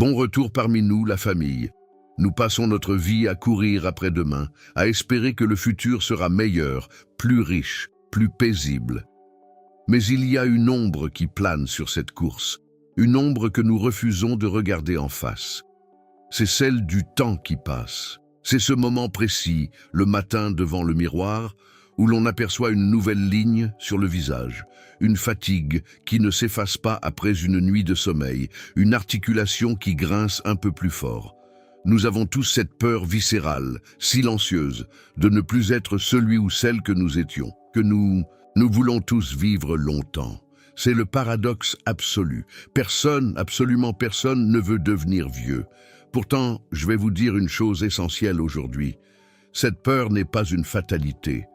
Bon retour parmi nous, la famille. Nous passons notre vie à courir après demain, à espérer que le futur sera meilleur, plus riche, plus paisible. Mais il y a une ombre qui plane sur cette course, une ombre que nous refusons de regarder en face. C'est celle du temps qui passe. C'est ce moment précis, le matin devant le miroir, où l'on aperçoit une nouvelle ligne sur le visage, une fatigue qui ne s'efface pas après une nuit de sommeil, une articulation qui grince un peu plus fort. Nous avons tous cette peur viscérale, silencieuse, de ne plus être celui ou celle que nous étions, que nous voulons tous vivre longtemps. C'est le paradoxe absolu. Personne, absolument personne, ne veut devenir vieux. Pourtant, je vais vous dire une chose essentielle aujourd'hui. Cette peur n'est pas une fatalité.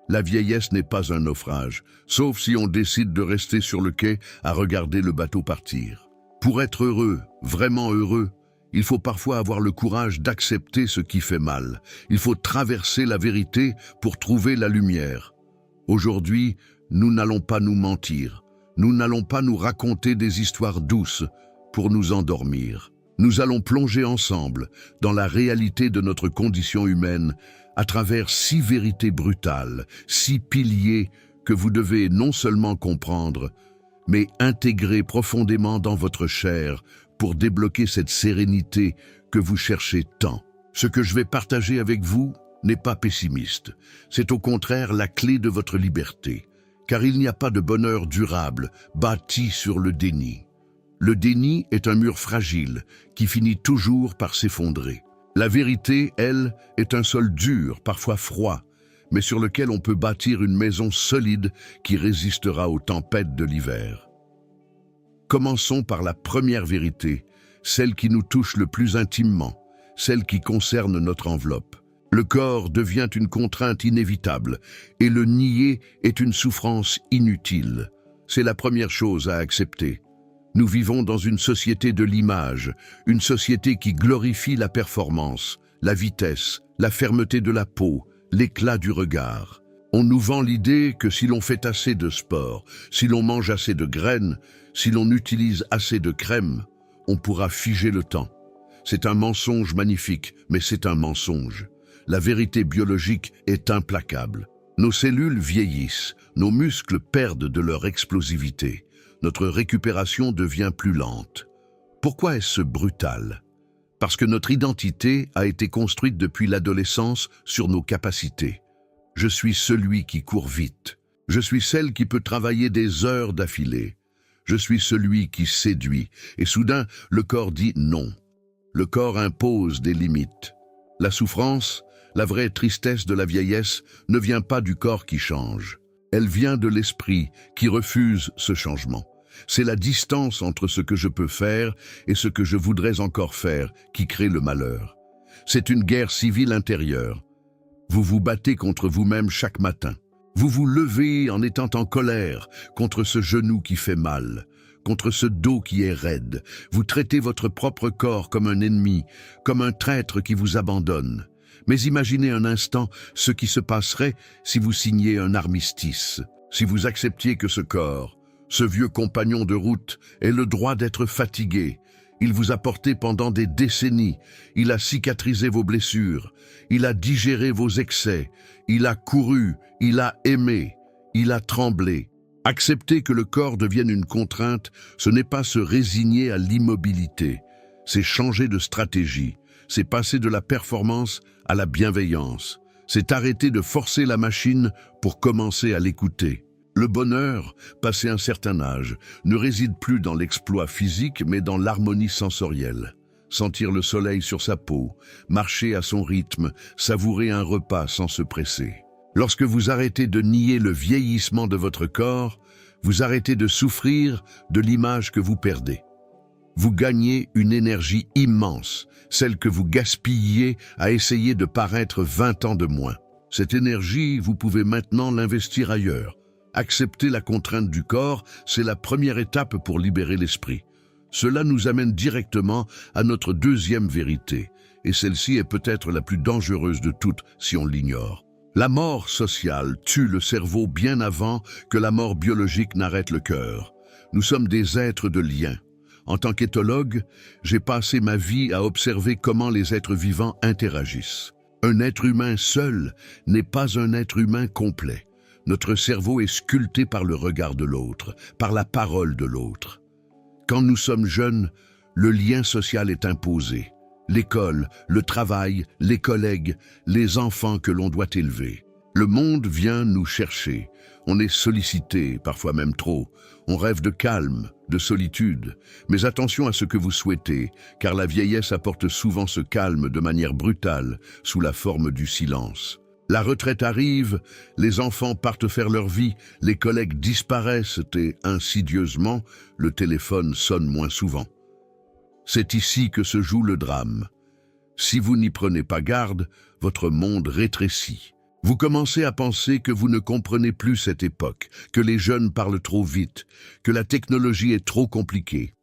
La vieillesse n'est pas un naufrage, sauf si on décide de rester sur le quai à regarder le bateau partir. Pour être heureux, vraiment heureux, il faut parfois avoir le courage d'accepter ce qui fait mal. Il faut traverser la vérité pour trouver la lumière. Aujourd'hui, nous n'allons pas nous mentir. Nous n'allons pas nous raconter des histoires douces pour nous endormir. Nous allons plonger ensemble dans la réalité de notre condition humaine à travers 6 vérités brutales, 6 piliers que vous devez non seulement comprendre, mais intégrer profondément dans votre chair pour débloquer cette sérénité que vous cherchez tant. Ce que je vais partager avec vous n'est pas pessimiste. C'est au contraire la clé de votre liberté, car il n'y a pas de bonheur durable bâti sur le déni. Le déni est un mur fragile qui finit toujours par s'effondrer. La vérité, elle, est un sol dur, parfois froid, mais sur lequel on peut bâtir une maison solide qui résistera aux tempêtes de l'hiver. Commençons par la première vérité, celle qui nous touche le plus intimement, celle qui concerne notre enveloppe. Le corps devient une contrainte inévitable et le nier est une souffrance inutile. C'est la première chose à accepter. Nous vivons dans une société de l'image, une société qui glorifie la performance, la vitesse, la fermeté de la peau, l'éclat du regard. On nous vend l'idée que si l'on fait assez de sport, si l'on mange assez de graines, si l'on utilise assez de crème, on pourra figer le temps. C'est un mensonge magnifique, mais c'est un mensonge. La vérité biologique est implacable. Nos cellules vieillissent, nos muscles perdent de leur explosivité. Notre récupération devient plus lente. Pourquoi est-ce brutal? Parce que notre identité a été construite depuis l'adolescence sur nos capacités. Je suis celui qui court vite. Je suis celle qui peut travailler des heures d'affilée. Je suis celui qui séduit. Et soudain, le corps dit non. Le corps impose des limites. La souffrance, la vraie tristesse de la vieillesse, ne vient pas du corps qui change. Elle vient de l'esprit qui refuse ce changement. C'est la distance entre ce que je peux faire et ce que je voudrais encore faire qui crée le malheur. C'est une guerre civile intérieure. Vous vous battez contre vous-même chaque matin. Vous vous levez en étant en colère contre ce genou qui fait mal, contre ce dos qui est raide. Vous traitez votre propre corps comme un ennemi, comme un traître qui vous abandonne. Mais imaginez un instant ce qui se passerait si vous signiez un armistice, si vous acceptiez que ce corps, ce vieux compagnon de route, ait le droit d'être fatigué. Il vous a porté pendant des décennies, il a cicatrisé vos blessures, il a digéré vos excès, il a couru, il a aimé, il a tremblé. Accepter que le corps devienne une contrainte, ce n'est pas se résigner à l'immobilité, c'est changer de stratégie, c'est passer de la performance à la bienveillance, c'est arrêter de forcer la machine pour commencer à l'écouter. Le bonheur, passé un certain âge, ne réside plus dans l'exploit physique mais dans l'harmonie sensorielle. Sentir le soleil sur sa peau, marcher à son rythme, savourer un repas sans se presser. Lorsque vous arrêtez de nier le vieillissement de votre corps, vous arrêtez de souffrir de l'image que vous perdez. Vous gagnez une énergie immense, celle que vous gaspilliez à essayer de paraître 20 ans de moins. Cette énergie, vous pouvez maintenant l'investir ailleurs. Accepter la contrainte du corps, c'est la première étape pour libérer l'esprit. Cela nous amène directement à notre deuxième vérité, et celle-ci est peut-être la plus dangereuse de toutes si on l'ignore. La mort sociale tue le cerveau bien avant que la mort biologique n'arrête le cœur. Nous sommes des êtres de lien. En tant qu'éthologue, j'ai passé ma vie à observer comment les êtres vivants interagissent. Un être humain seul n'est pas un être humain complet. Notre cerveau est sculpté par le regard de l'autre, par la parole de l'autre. Quand nous sommes jeunes, le lien social est imposé. L'école, le travail, les collègues, les enfants que l'on doit élever. Le monde vient nous chercher. On est sollicité, parfois même trop. On rêve de calme, de solitude. Mais attention à ce que vous souhaitez, car la vieillesse apporte souvent ce calme de manière brutale, sous la forme du silence. La retraite arrive, les enfants partent faire leur vie, les collègues disparaissent et, insidieusement, le téléphone sonne moins souvent. C'est ici que se joue le drame. Si vous n'y prenez pas garde, votre monde rétrécit. Vous commencez à penser que vous ne comprenez plus cette époque, que les jeunes parlent trop vite, que la technologie est trop compliquée.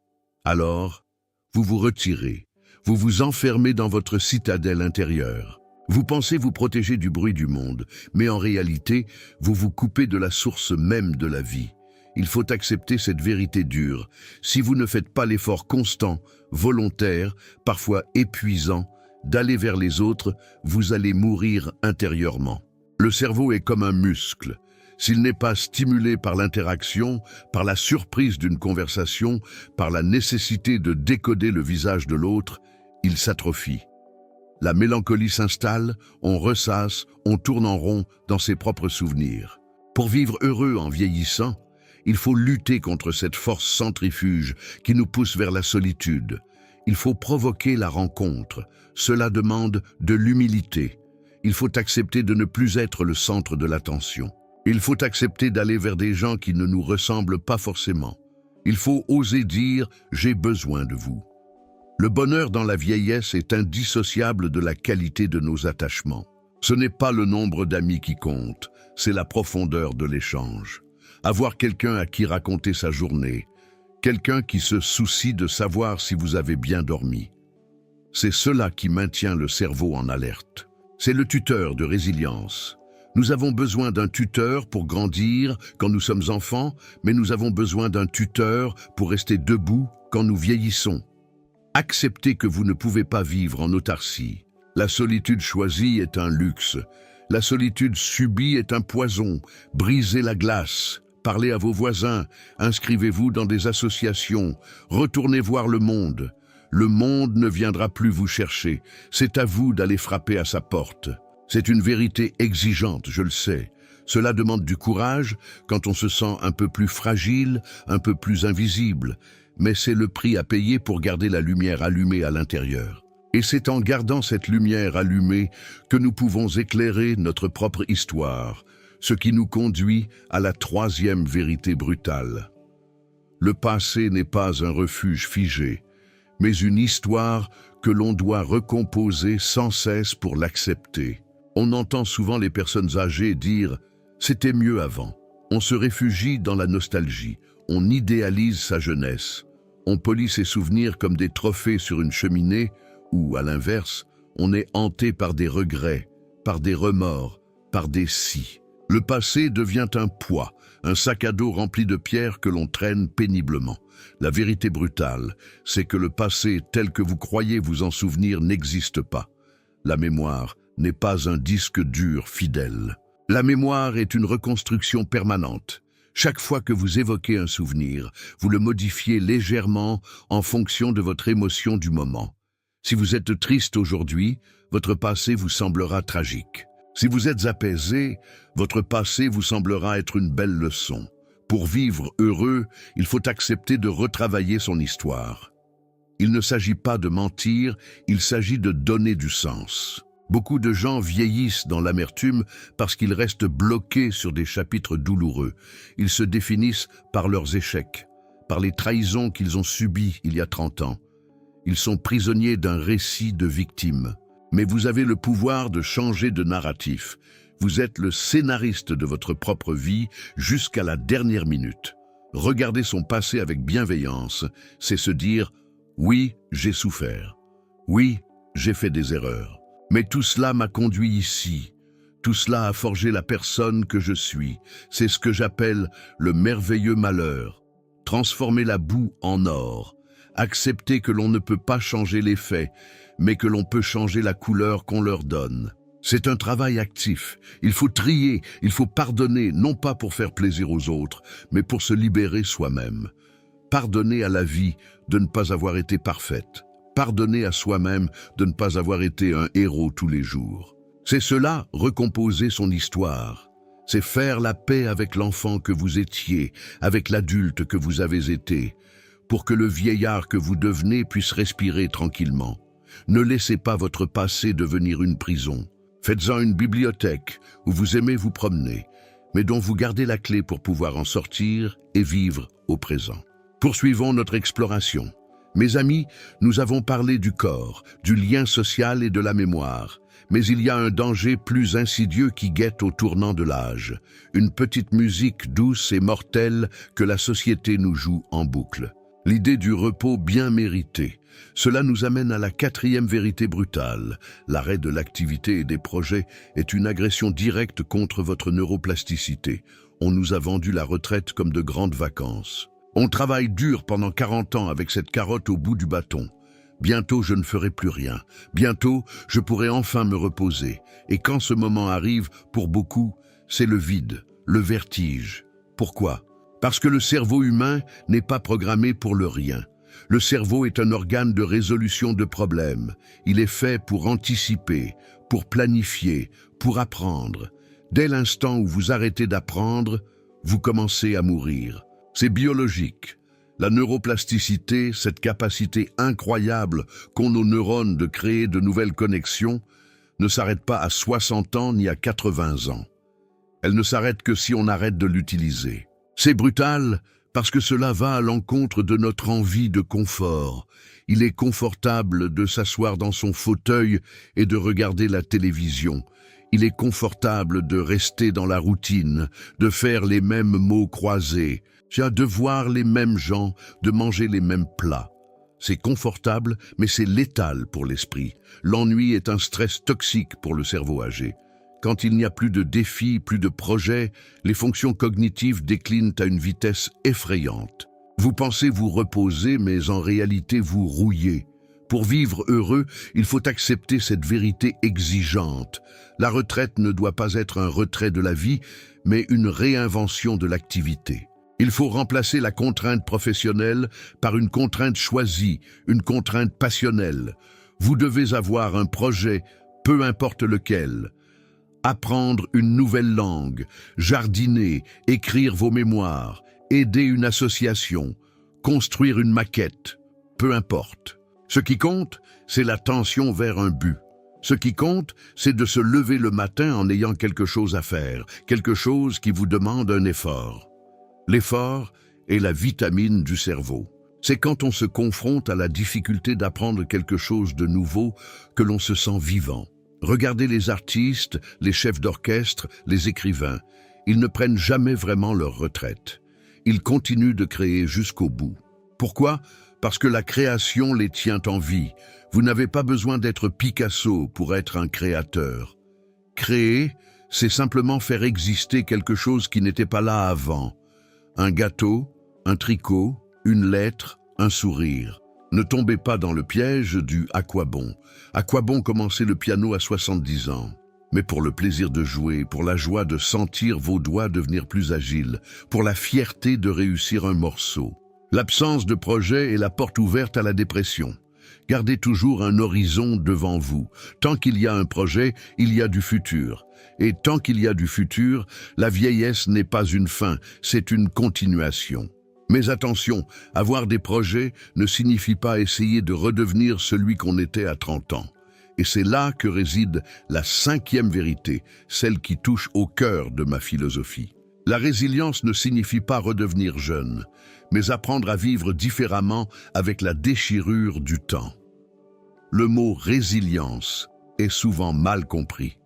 Alors, vous vous retirez, vous vous enfermez dans votre citadelle intérieure. Vous pensez vous protéger du bruit du monde, mais en réalité, vous vous coupez de la source même de la vie. Il faut accepter cette vérité dure. Si vous ne faites pas l'effort constant, volontaire, parfois épuisant, d'aller vers les autres, vous allez mourir intérieurement. Le cerveau est comme un muscle. S'il n'est pas stimulé par l'interaction, par la surprise d'une conversation, par la nécessité de décoder le visage de l'autre, il s'atrophie. La mélancolie s'installe, on ressasse, on tourne en rond dans ses propres souvenirs. Pour vivre heureux en vieillissant, il faut lutter contre cette force centrifuge qui nous pousse vers la solitude. Il faut provoquer la rencontre. Cela demande de l'humilité. Il faut accepter de ne plus être le centre de l'attention. Il faut accepter d'aller vers des gens qui ne nous ressemblent pas forcément. Il faut oser dire « j'ai besoin de vous ». Le bonheur dans la vieillesse est indissociable de la qualité de nos attachements. Ce n'est pas le nombre d'amis qui compte, c'est la profondeur de l'échange. Avoir quelqu'un à qui raconter sa journée, quelqu'un qui se soucie de savoir si vous avez bien dormi. C'est cela qui maintient le cerveau en alerte. C'est le tuteur de résilience. Nous avons besoin d'un tuteur pour grandir quand nous sommes enfants, mais nous avons besoin d'un tuteur pour rester debout quand nous vieillissons. Acceptez que vous ne pouvez pas vivre en autarcie. La solitude choisie est un luxe. La solitude subie est un poison. Brisez la glace. Parlez à vos voisins. Inscrivez-vous dans des associations. Retournez voir le monde. Le monde ne viendra plus vous chercher. C'est à vous d'aller frapper à sa porte. C'est une vérité exigeante, je le sais. Cela demande du courage quand on se sent un peu plus fragile, un peu plus invisible. Mais c'est le prix à payer pour garder la lumière allumée à l'intérieur. Et c'est en gardant cette lumière allumée que nous pouvons éclairer notre propre histoire, ce qui nous conduit à la troisième vérité brutale. Le passé n'est pas un refuge figé, mais une histoire que l'on doit recomposer sans cesse pour l'accepter. On entend souvent les personnes âgées dire « c'était mieux avant ». On se réfugie dans la nostalgie, on idéalise sa jeunesse, on polit ses souvenirs comme des trophées sur une cheminée ou, à l'inverse, on est hanté par des regrets, par des remords, par des si. Le passé devient un poids, un sac à dos rempli de pierres que l'on traîne péniblement. La vérité brutale, c'est que le passé tel que vous croyez vous en souvenir n'existe pas. La mémoire n'est pas un disque dur fidèle. La mémoire est une reconstruction permanente. Chaque fois que vous évoquez un souvenir, vous le modifiez légèrement en fonction de votre émotion du moment. Si vous êtes triste aujourd'hui, votre passé vous semblera tragique. Si vous êtes apaisé, votre passé vous semblera être une belle leçon. Pour vivre heureux, il faut accepter de retravailler son histoire. Il ne s'agit pas de mentir, il s'agit de donner du sens. Beaucoup de gens vieillissent dans l'amertume parce qu'ils restent bloqués sur des chapitres douloureux. Ils se définissent par leurs échecs, par les trahisons qu'ils ont subies il y a 30 ans. Ils sont prisonniers d'un récit de victimes. Mais vous avez le pouvoir de changer de narratif. Vous êtes le scénariste de votre propre vie jusqu'à la dernière minute. Regarder son passé avec bienveillance, c'est se dire « Oui, j'ai souffert. Oui, j'ai fait des erreurs. Mais tout cela m'a conduit ici. Tout cela a forgé la personne que je suis. C'est ce que j'appelle le merveilleux malheur. Transformer la boue en or. accepter que l'on ne peut pas changer les faits, mais que l'on peut changer la couleur qu'on leur donne. C'est un travail actif. Il faut trier, il faut pardonner, non pas pour faire plaisir aux autres, mais pour se libérer soi-même. Pardonner à la vie de ne pas avoir été parfaite. Pardonner à soi-même de ne pas avoir été un héros tous les jours. C'est cela, recomposer son histoire. C'est faire la paix avec l'enfant que vous étiez, avec l'adulte que vous avez été, pour que le vieillard que vous devenez puisse respirer tranquillement. Ne laissez pas votre passé devenir une prison. Faites-en une bibliothèque où vous aimez vous promener, mais dont vous gardez la clé pour pouvoir en sortir et vivre au présent. Poursuivons notre exploration. Mes amis, nous avons parlé du corps, du lien social et de la mémoire. Mais il y a un danger plus insidieux qui guette au tournant de l'âge. Une petite musique douce et mortelle que la société nous joue en boucle. L'idée du repos bien mérité. Cela nous amène à la 4e vérité brutale. L'arrêt de l'activité et des projets est une agression directe contre votre neuroplasticité. On nous a vendu la retraite comme de grandes vacances. On travaille dur pendant 40 ans avec cette carotte au bout du bâton. Bientôt, je ne ferai plus rien. Bientôt, je pourrai enfin me reposer. Et quand ce moment arrive, pour beaucoup, c'est le vide, le vertige. Pourquoi ? Parce que le cerveau humain n'est pas programmé pour le rien. Le cerveau est un organe de résolution de problèmes. Il est fait pour anticiper, pour planifier, pour apprendre. Dès l'instant où vous arrêtez d'apprendre, vous commencez à mourir. C'est biologique. La neuroplasticité, cette capacité incroyable qu'ont nos neurones de créer de nouvelles connexions, ne s'arrête pas à 60 ans ni à 80 ans. Elle ne s'arrête que si on arrête de l'utiliser. C'est brutal parce que cela va à l'encontre de notre envie de confort. Il est confortable de s'asseoir dans son fauteuil et de regarder la télévision. Il est confortable de rester dans la routine, de faire les mêmes mots croisés, de voir les mêmes gens, de manger les mêmes plats. C'est confortable, mais c'est létal pour l'esprit. L'ennui est un stress toxique pour le cerveau âgé. Quand il n'y a plus de défis, plus de projets, les fonctions cognitives déclinent à une vitesse effrayante. Vous pensez vous reposer, mais en réalité vous rouillez. Pour vivre heureux, il faut accepter cette vérité exigeante. La retraite ne doit pas être un retrait de la vie, mais une réinvention de l'activité. Il faut remplacer la contrainte professionnelle par une contrainte choisie, une contrainte passionnelle. Vous devez avoir un projet, peu importe lequel. Apprendre une nouvelle langue, jardiner, écrire vos mémoires, aider une association, construire une maquette, peu importe. Ce qui compte, c'est la tension vers un but. Ce qui compte, c'est de se lever le matin en ayant quelque chose à faire, quelque chose qui vous demande un effort. L'effort est la vitamine du cerveau. C'est quand on se confronte à la difficulté d'apprendre quelque chose de nouveau que l'on se sent vivant. Regardez les artistes, les chefs d'orchestre, les écrivains. Ils ne prennent jamais vraiment leur retraite. Ils continuent de créer jusqu'au bout. Pourquoi ? Parce que la création les tient en vie. Vous n'avez pas besoin d'être Picasso pour être un créateur. Créer, c'est simplement faire exister quelque chose qui n'était pas là avant. Un gâteau, un tricot, une lettre, un sourire. Ne tombez pas dans le piège du « à quoi bon ». À quoi bon commencer le piano à 70 ans ? Mais pour le plaisir de jouer, pour la joie de sentir vos doigts devenir plus agiles, pour la fierté de réussir un morceau. L'absence de projet est la porte ouverte à la dépression. Gardez toujours un horizon devant vous. Tant qu'il y a un projet, il y a du futur. Et tant qu'il y a du futur, la vieillesse n'est pas une fin, c'est une continuation. Mais attention, avoir des projets ne signifie pas essayer de redevenir celui qu'on était à 30 ans. Et c'est là que réside la 5e vérité, celle qui touche au cœur de ma philosophie. La résilience ne signifie pas redevenir jeune, mais apprendre à vivre différemment avec la déchirure du temps. Le mot résilience est souvent mal compris.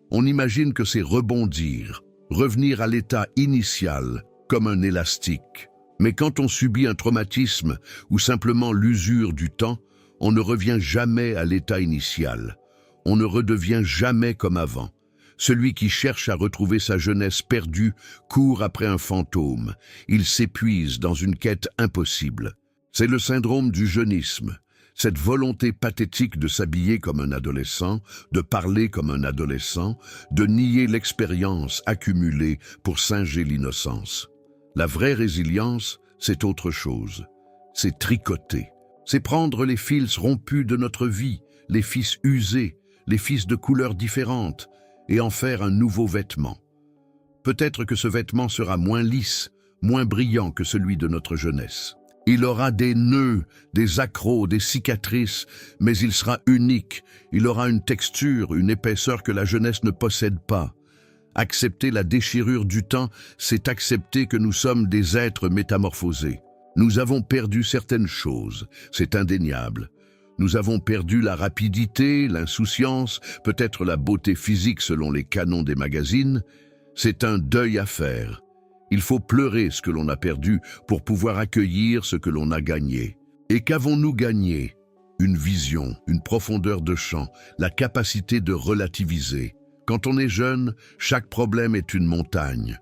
On imagine que c'est rebondir, revenir à l'état initial, comme un élastique. Mais quand on subit un traumatisme ou simplement l'usure du temps, on ne revient jamais à l'état initial. On ne redevient jamais comme avant. Celui qui cherche à retrouver sa jeunesse perdue court après un fantôme. Il s'épuise dans une quête impossible. C'est le syndrome du jeunisme, cette volonté pathétique de s'habiller comme un adolescent, de parler comme un adolescent, de nier l'expérience accumulée pour singer l'innocence. La vraie résilience, c'est autre chose. C'est tricoter. C'est prendre les fils rompus de notre vie, les fils usés, les fils de couleurs différentes, et en faire un nouveau vêtement. Peut-être que ce vêtement sera moins lisse, moins brillant que celui de notre jeunesse. Il aura des nœuds, des accros, des cicatrices, mais il sera unique. Il aura une texture, une épaisseur que la jeunesse ne possède pas. Accepter la déchirure du temps, c'est accepter que nous sommes des êtres métamorphosés. Nous avons perdu certaines choses, c'est indéniable. Nous avons perdu la rapidité, l'insouciance, peut-être la beauté physique selon les canons des magazines. C'est un deuil à faire. Il faut pleurer ce que l'on a perdu pour pouvoir accueillir ce que l'on a gagné. Et qu'avons-nous gagné? Une vision, une profondeur de champ, la capacité de relativiser. Quand on est jeune, chaque problème est une montagne.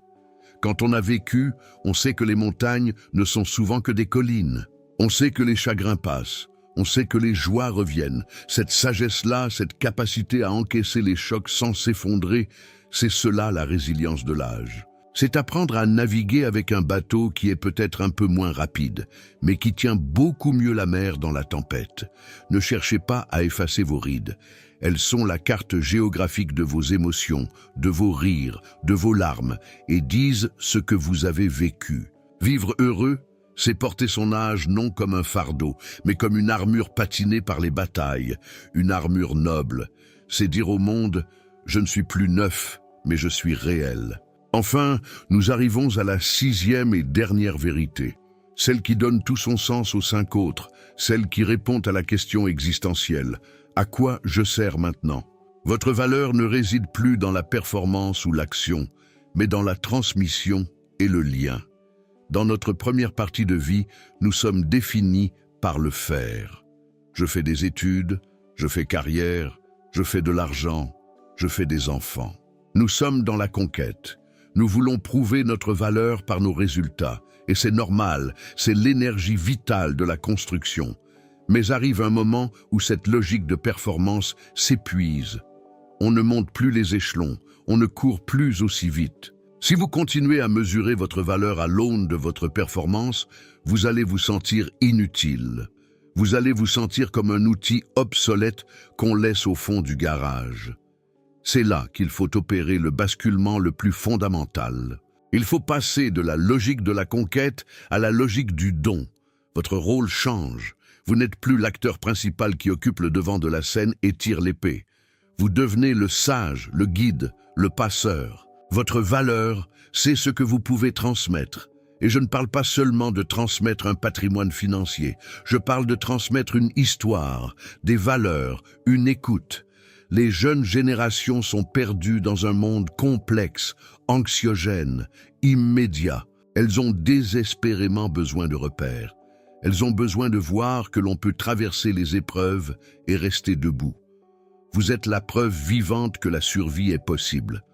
Quand on a vécu, on sait que les montagnes ne sont souvent que des collines. On sait que les chagrins passent. On sait que les joies reviennent. Cette sagesse-là, cette capacité à encaisser les chocs sans s'effondrer, c'est cela la résilience de l'âge. C'est apprendre à naviguer avec un bateau qui est peut-être un peu moins rapide, mais qui tient beaucoup mieux la mer dans la tempête. Ne cherchez pas à effacer vos rides. Elles sont la carte géographique de vos émotions, de vos rires, de vos larmes, et disent ce que vous avez vécu. Vivre heureux, c'est porter son âge non comme un fardeau, mais comme une armure patinée par les batailles, une armure noble. C'est dire au monde, je ne suis plus neuf, mais je suis réel. Enfin, nous arrivons à la 6e et dernière vérité, celle qui donne tout son sens aux 5 autres, celle qui répond à la question existentielle. À quoi je sers maintenant? Votre valeur ne réside plus dans la performance ou l'action, mais dans la transmission et le lien. Dans notre première partie de vie, nous sommes définis par le faire. Je fais des études, je fais carrière, je fais de l'argent, je fais des enfants. Nous sommes dans la conquête. Nous voulons prouver notre valeur par nos résultats, et c'est normal, c'est l'énergie vitale de la construction. Mais arrive un moment où cette logique de performance s'épuise. On ne monte plus les échelons, on ne court plus aussi vite. Si vous continuez à mesurer votre valeur à l'aune de votre performance, vous allez vous sentir inutile. Vous allez vous sentir comme un outil obsolète qu'on laisse au fond du garage. C'est là qu'il faut opérer le basculement le plus fondamental. Il faut passer de la logique de la conquête à la logique du don. Votre rôle change. Vous n'êtes plus l'acteur principal qui occupe le devant de la scène et tire l'épée. Vous devenez le sage, le guide, le passeur. Votre valeur, c'est ce que vous pouvez transmettre. Et je ne parle pas seulement de transmettre un patrimoine financier. Je parle de transmettre une histoire, des valeurs, une écoute. Les jeunes générations sont perdues dans un monde complexe, anxiogène, immédiat. Elles ont désespérément besoin de repères. Elles ont besoin de voir que l'on peut traverser les épreuves et rester debout. Vous êtes la preuve vivante que la survie est possible.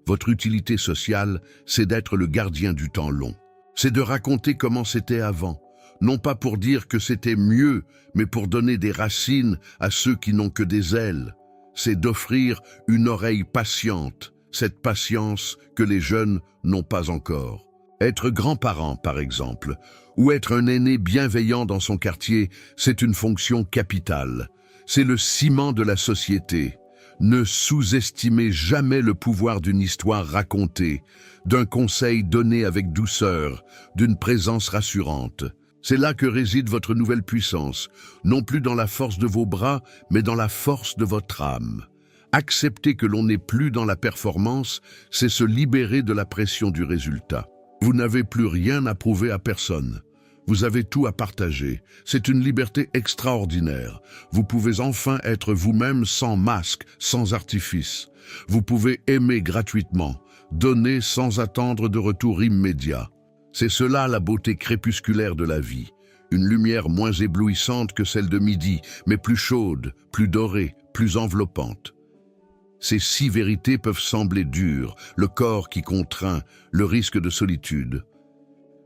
Votre utilité sociale, c'est d'être le gardien du temps long. C'est de raconter comment c'était avant, non pas pour dire que c'était mieux, mais pour donner des racines à ceux qui n'ont que des ailes. C'est d'offrir une oreille patiente, cette patience que les jeunes n'ont pas encore. Être grand-parent, par exemple, ou être un aîné bienveillant dans son quartier, c'est une fonction capitale. C'est le ciment de la société. Ne sous-estimez jamais le pouvoir d'une histoire racontée, d'un conseil donné avec douceur, d'une présence rassurante. C'est là que réside votre nouvelle puissance, non plus dans la force de vos bras, mais dans la force de votre âme. Accepter que l'on n'est plus dans la performance, c'est se libérer de la pression du résultat. Vous n'avez plus rien à prouver à personne. Vous avez tout à partager. C'est une liberté extraordinaire. Vous pouvez enfin être vous-même sans masque, sans artifice. Vous pouvez aimer gratuitement, donner sans attendre de retour immédiat. C'est cela la beauté crépusculaire de la vie. Une lumière moins éblouissante que celle de midi, mais plus chaude, plus dorée, plus enveloppante. Ces 6 vérités peuvent sembler dures, le corps qui contraint, le risque de solitude.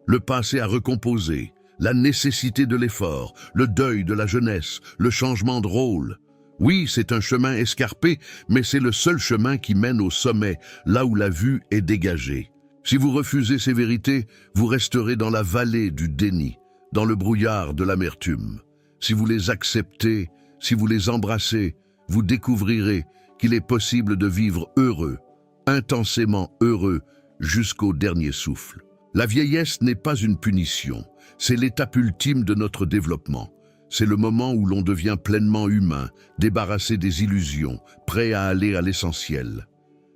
Le passé à recomposer, la nécessité de l'effort, le deuil de la jeunesse, le changement de rôle. Oui, c'est un chemin escarpé, mais c'est le seul chemin qui mène au sommet, là où la vue est dégagée. Si vous refusez ces vérités, vous resterez dans la vallée du déni, dans le brouillard de l'amertume. Si vous les acceptez, si vous les embrassez, vous découvrirez qu'il est possible de vivre heureux, intensément heureux, jusqu'au dernier souffle. La vieillesse n'est pas une punition, c'est l'étape ultime de notre développement. C'est le moment où l'on devient pleinement humain, débarrassé des illusions, prêt à aller à l'essentiel.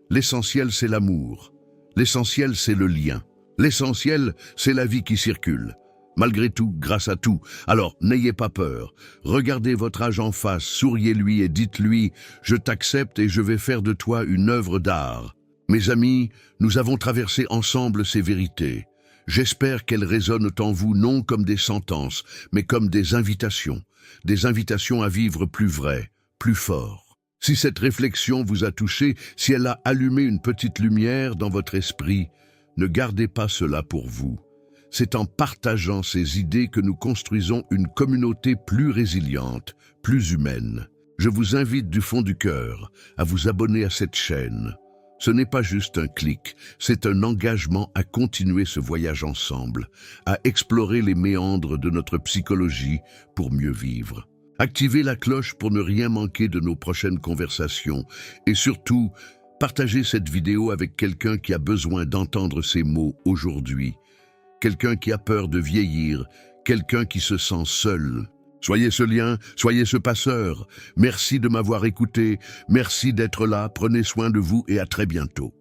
L'essentiel, c'est l'amour. L'essentiel, c'est le lien. L'essentiel, c'est la vie qui circule. Malgré tout, grâce à tout. Alors, n'ayez pas peur. Regardez votre âge en face, souriez-lui et dites-lui « Je t'accepte et je vais faire de toi une œuvre d'art ». Mes amis, nous avons traversé ensemble ces vérités. J'espère qu'elles résonnent en vous non comme des sentences, mais comme des invitations à vivre plus vrai, plus fort. Si cette réflexion vous a touché, si elle a allumé une petite lumière dans votre esprit, ne gardez pas cela pour vous. C'est en partageant ces idées que nous construisons une communauté plus résiliente, plus humaine. Je vous invite du fond du cœur à vous abonner à cette chaîne. Ce n'est pas juste un clic, c'est un engagement à continuer ce voyage ensemble, à explorer les méandres de notre psychologie pour mieux vivre. Activez la cloche pour ne rien manquer de nos prochaines conversations et surtout, partagez cette vidéo avec quelqu'un qui a besoin d'entendre ces mots aujourd'hui. Quelqu'un qui a peur de vieillir, quelqu'un qui se sent seul. Soyez ce lien, soyez ce passeur. Merci de m'avoir écouté, merci d'être là, prenez soin de vous et à très bientôt.